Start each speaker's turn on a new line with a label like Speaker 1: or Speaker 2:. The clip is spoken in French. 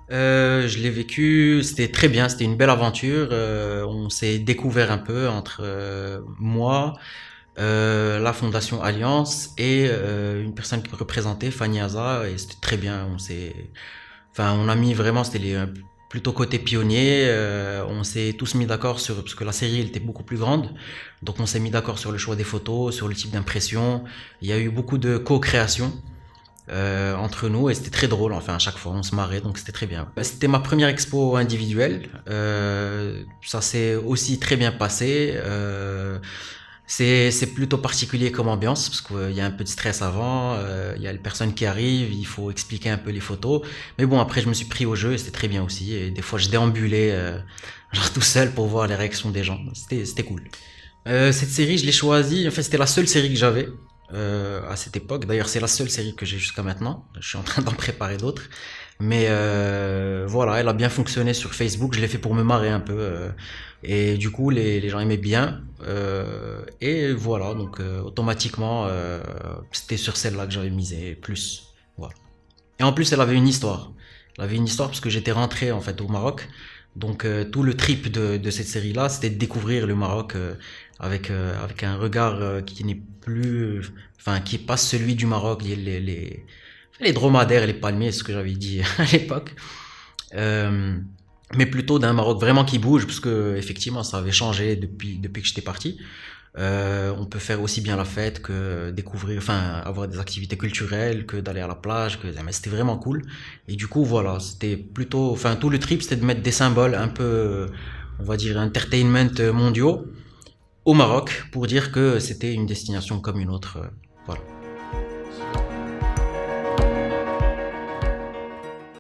Speaker 1: Je l'ai vécu, c'était très bien, c'était une belle aventure. On s'est découvert un peu entre moi, la Fondation Alliance et une personne qui me représentait, Fanny Aza, et c'était très bien. On a mis vraiment, c'était plutôt côté pionnier. On s'est tous mis d'accord sur, parce que la série elle était beaucoup plus grande, donc on s'est mis d'accord sur le choix des photos, sur le type d'impression. Il y a eu beaucoup de co-création entre nous et c'était très drôle. Enfin, à chaque fois, on se marrait, donc c'était très bien. C'était ma première expo individuelle. Ça s'est aussi très bien passé. C'est plutôt particulier comme ambiance parce qu'il y a un peu de stress avant, il y a les personnes qui arrivent, il faut expliquer un peu les photos. Mais bon, après je me suis pris au jeu et c'était très bien aussi. Et des fois je déambulais genre tout seul pour voir les réactions des gens. C'était cool. Cette série, je l'ai choisie. En fait, c'était la seule série que j'avais à cette époque. D'ailleurs, c'est la seule série que j'ai jusqu'à maintenant. Je suis en train d'en préparer d'autres. Mais voilà, elle a bien fonctionné sur Facebook. Je l'ai fait pour me marrer un peu. Et du coup, les gens aimaient bien. Et voilà, donc automatiquement, c'était sur celle-là que j'avais misé plus. Voilà. Et en plus, elle avait une histoire. Elle avait une histoire parce que j'étais rentré en fait au Maroc. Donc tout le trip de cette série-là, c'était de découvrir le Maroc avec un regard qui n'est plus, enfin qui est pas celui du Maroc, les dromadaires et les palmiers, c'est ce que j'avais dit à l'époque. Euh, mais plutôt d'un Maroc vraiment qui bouge, parce que effectivement ça avait changé depuis que j'étais parti. On peut faire aussi bien la fête que découvrir, enfin avoir des activités culturelles, que d'aller à la plage, mais c'était vraiment cool. Et du coup voilà, c'était plutôt, enfin tout le trip c'était de mettre des symboles un peu, on va dire entertainment mondiaux au Maroc pour dire que c'était une destination comme une autre. Voilà.